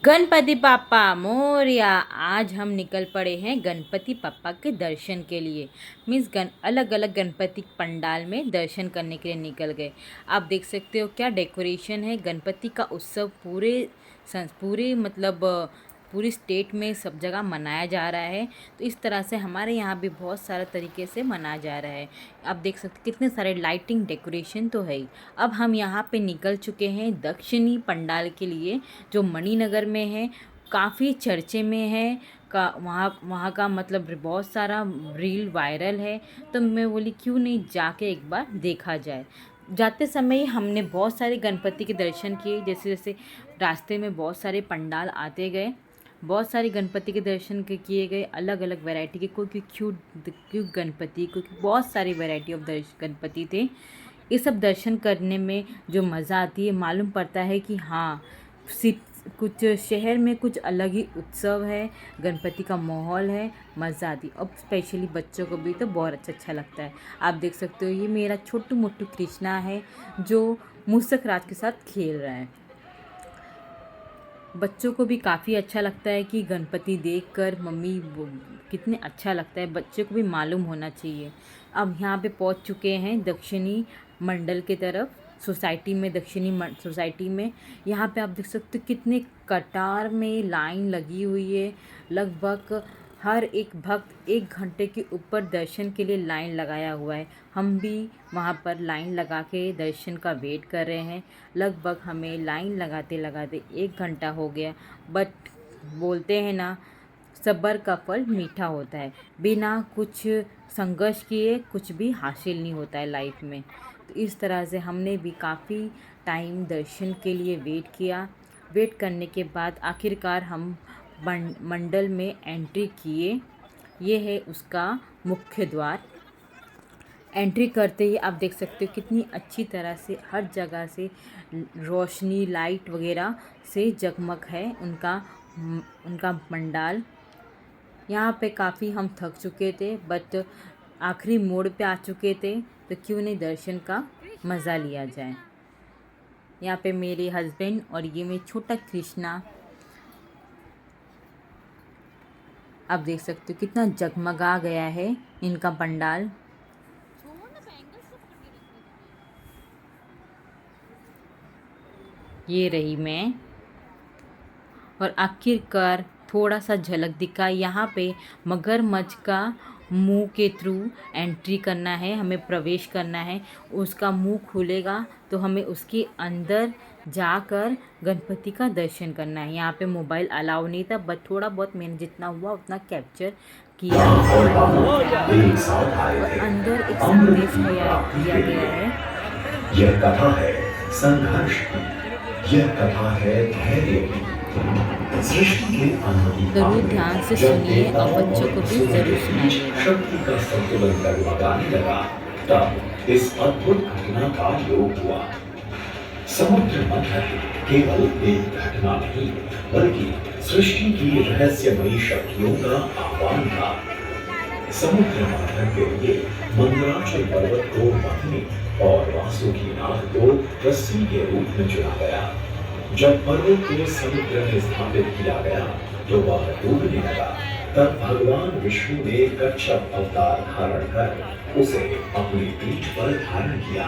गणपति पापा मोरया। आज हम निकल पड़े हैं गणपति पापा के दर्शन के लिए। मीन्स अलग अलग गणपति पंडाल में दर्शन करने के लिए निकल गए। आप देख सकते हो क्या डेकोरेशन है। गणपति का उत्सव पूरे मतलब पूरी स्टेट में सब जगह मनाया जा रहा है। तो इस तरह से हमारे यहाँ भी बहुत सारा तरीके से मनाया जा रहा है। आप देख सकते कितने सारे लाइटिंग डेकोरेशन तो है ही। अब हम यहाँ पे निकल चुके हैं दक्षिणी पंडाल के लिए, जो मणिनगर में है। काफ़ी चर्चे में है का वहाँ का मतलब बहुत सारा रील वायरल है। तो मैं बोली क्यों नहीं जाके एक बार देखा जाए। जाते समय ही हमने बहुत सारे गणपति के दर्शन किए। जैसे जैसे रास्ते में बहुत सारे पंडाल आते गए, बहुत सारे गणपति के दर्शन किए गए। अलग अलग वैरायटी के, कोई क्यूट गणपति, कोई बहुत सारी वैरायटी ऑफ गणपति थे। ये सब दर्शन करने में जो मज़ा आती है, मालूम पड़ता है कि हाँ कुछ शहर में कुछ अलग ही उत्सव है, गणपति का माहौल है, मज़ा आती है। और स्पेशली बच्चों को भी तो बहुत अच्छा लगता है। आप देख सकते हो ये मेरा छोटू मोटू कृष्णा है जो मूसक राज के साथ खेल रहा है। बच्चों को भी काफ़ी अच्छा लगता है कि गणपति देखकर मम्मी कितने अच्छा लगता है, बच्चों को भी मालूम होना चाहिए। अब यहाँ पे पहुँच चुके हैं दक्षिणी मंडल के तरफ, सोसाइटी में, दक्षिणी सोसाइटी में। यहाँ पे आप देख सकते हो कितने कतार में लाइन लगी हुई है। लगभग हर एक भक्त 1 घंटे के ऊपर दर्शन के लिए लाइन लगाया हुआ है। हम भी वहाँ पर लाइन लगा के दर्शन का वेट कर रहे हैं। लगभग हमें लाइन लगाते लगाते 1 घंटा हो गया। बट बोलते हैं ना, सब्र का फल मीठा होता है। बिना कुछ संघर्ष किए कुछ भी हासिल नहीं होता है लाइफ में। तो इस तरह से हमने भी काफ़ी टाइम दर्शन के लिए वेट किया। वेट करने के बाद आखिरकार हम मंडल में एंट्री किए। ये है उसका मुख्य द्वार। एंट्री करते ही आप देख सकते हो कितनी अच्छी तरह से हर जगह से रोशनी, लाइट वगैरह से जगमग है उनका पंडाल। यहाँ पे काफ़ी हम थक चुके थे, बट आखिरी मोड़ पे आ चुके थे, तो क्यों नहीं दर्शन का मज़ा लिया जाए। यहाँ पे मेरे हस्बैंड और ये मेरा छोटा कृष्णा, आप देख सकते हो कितना जगमगा गया है इनका पंडाल। ये रही मैं, और आखिरकार थोड़ा सा झलक दिखा। यहाँ पे मगरमच्छ का मुंह के थ्रू एंट्री करना है, हमें प्रवेश करना है। उसका मुंह खुलेगा तो हमें उसके अंदर जाकर गणपति का दर्शन करना है। यहाँ पे मोबाइल अलाउ नहीं था, बट थोड़ा बहुत मैंने जितना हुआ उतना कैप्चर किया। और अंदर एक संदेश दिया गया है। यह कथा है संघर्ष की, यह कथा है धैर्य की। सृष्टि के जरूर ध्यान से सुनिए और बच्चों को भी जरूर सुनाइएगा। शक्ति का संतुलन डगमगाने लगा, तब इस अद्भुत घटना का योग हुआ। समुद्र मंथन केवल एक घटना नहीं, बल्कि सृष्टि की रहस्यमयी शक्तियों का आह्वान था। समुद्र मंथन के लिए मंदराचल पर्वत को मथनी और वासुकीनाथ को रस्सी के रूप में चुना गया। जब पर्वत को समुद्र में स्थापित किया गया तो वह डूबने लगा। तब भगवान विष्णु ने कच्छप अवतार धारण कर उसे अपनी पीठ पर धारण किया।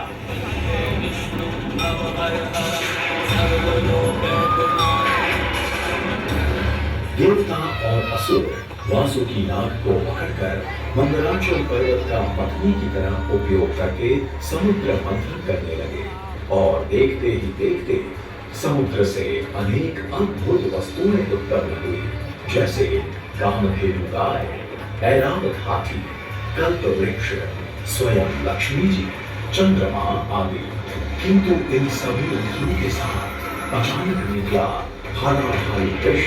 देवता और असुर वासुकीनाथ को पकड़कर मंदराचल पर्वत का मथनी की तरह उपयोग करके समुद्र मंथन करने लगे। और देखते ही देखते समुद्र से अनेक अद्भुत वस्तुएं उत्पन्न हुई, जैसे कामधेनु गाय, ऐरावत हाथी, कल्प वृक्ष, स्वयं लक्ष्मी जी, चंद्रमा आदि। किंतु इन सभी वस्तुओं के साथ अचानक निकला हराधारी विष।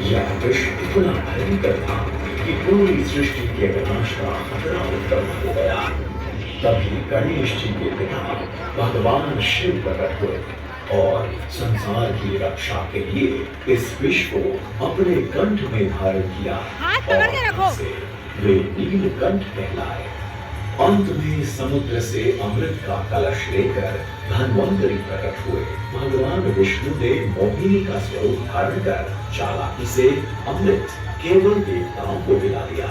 यह विष इतना भयंकर था कि पूरी सृष्टि के विनाश का खतरा उत्पन्न हो गया। तभी गणेश जी के पिता भगवान शिव प्रकट हुए और संसार की रक्षा के लिए इस विष को अपने कंठ में धारण किया और इसे वे नीलकंठ कहलाए। अंत में समुद्र से अमृत का कलश लेकर धन्वंतरि प्रकट हुए। भगवान विष्णु ने मोहिनी का स्वरूप धारण कर चालाकी से अमृत केवल देवताओं को पिला दिया।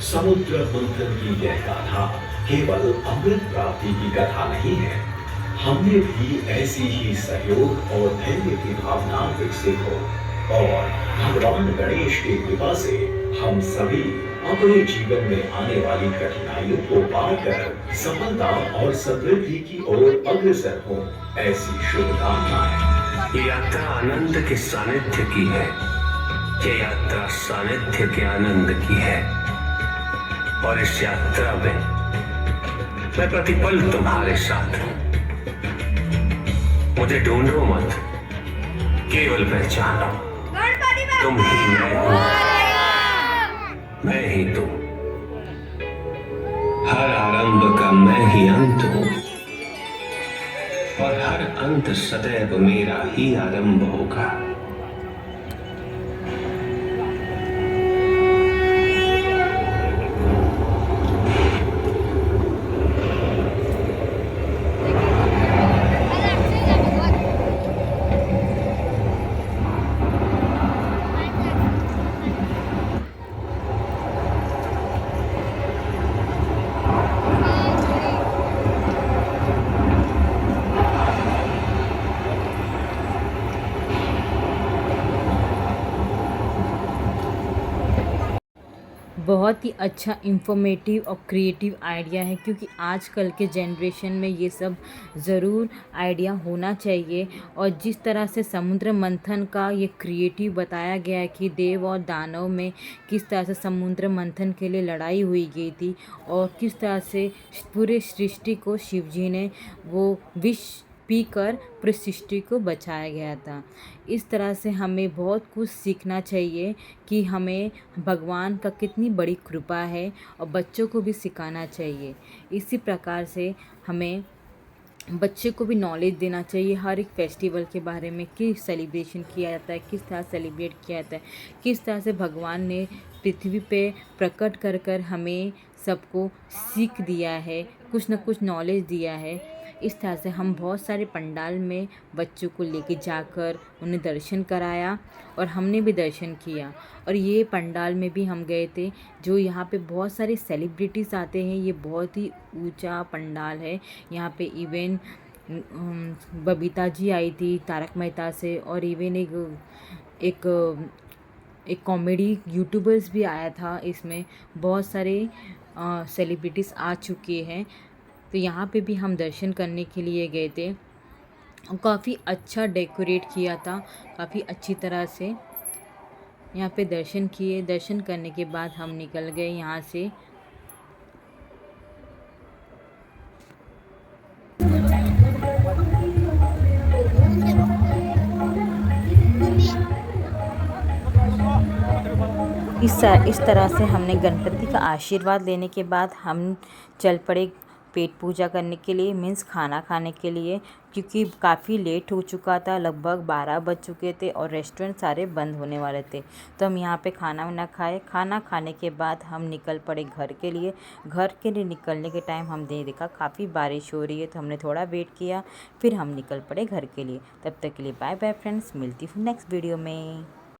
समुद्र मंथन की यह गाथा केवल अमृत प्राप्ति की कथा नहीं है। हमने भी ऐसी ही सहयोग और धैर्य की भावना विकसित हो और भगवान गणेश की कृपा से हम सभी अपने जीवन में आने वाली कठिनाइयों को पार कर सफलता और समृद्धि की ओर अग्रसर हो, ऐसी शुभकामनाएं। ये यात्रा आनंद के सानिध्य की है। ये यात्रा सानिध्य के आनंद की है और इस यात्रा में मैं प्रतिपल तुम्हारे साथ हूं। मुझे ढूंढो मत, केवल पहचानो तुम ही मैं हूं, मैं ही तुम। हर आरंभ का मैं ही अंत हूं और हर अंत सदैव मेरा ही आरंभ होगा। बहुत ही अच्छा इन्फॉर्मेटिव और क्रिएटिव आइडिया है, क्योंकि आजकल के जनरेशन में ये सब ज़रूर आइडिया होना चाहिए। और जिस तरह से समुद्र मंथन का ये क्रिएटिव बताया गया है कि देव और दानव में किस तरह से समुद्र मंथन के लिए लड़ाई हुई गई थी और किस तरह से पूरे सृष्टि को शिव जी ने वो विष पीकर पूरी सृष्टि को बचाया गया था। इस तरह से हमें बहुत कुछ सीखना चाहिए कि हमें भगवान का कितनी बड़ी कृपा है और बच्चों को भी सिखाना चाहिए। इसी प्रकार से हमें बच्चे को भी नॉलेज देना चाहिए हर एक फेस्टिवल के बारे में, किस सेलिब्रेशन किया जाता है, किस तरह सेलिब्रेट किया जाता है, किस तरह से भगवान ने पृथ्वी पे प्रकट कर कर हमें सबको सीख दिया है, कुछ न कुछ नॉलेज दिया है। इस तरह से हम बहुत सारे पंडाल में बच्चों को लेके जाकर उन्हें दर्शन कराया और हमने भी दर्शन किया। और ये पंडाल में भी हम गए थे, जो यहाँ पे बहुत सारे सेलिब्रिटीज़ आते हैं। ये बहुत ही ऊंचा पंडाल है। यहाँ पे इवन बबीता जी आई थी तारक मेहता से, और इवन एक कॉमेडी यूट्यूबर्स भी आया था। इसमें बहुत सारे सेलिब्रिटीज़ आ चुके हैं। तो यहाँ पे भी हम दर्शन करने के लिए गए थे और काफ़ी अच्छा डेकोरेट किया था, काफ़ी अच्छी तरह से यहाँ पे दर्शन किए। दर्शन करने के बाद हम निकल गए यहाँ से। इस तरह से हमने गणपति का आशीर्वाद लेने के बाद हम चल पड़े पेट पूजा करने के लिए, मीन्स खाना खाने के लिए, क्योंकि काफ़ी लेट हो चुका था, लगभग 12 बज चुके थे और रेस्टोरेंट सारे बंद होने वाले थे। तो हम यहाँ पे खाना वाना खाए। खाना खाने के बाद हम निकल पड़े घर के लिए। घर के लिए निकलने के टाइम हमने देखा काफ़ी बारिश हो रही है, तो हमने थोड़ा वेट किया, फिर हम निकल पड़े घर के लिए। तब तक के लिए बाय बाय फ्रेंड्स, मिलती हूँ नेक्स्ट वीडियो में।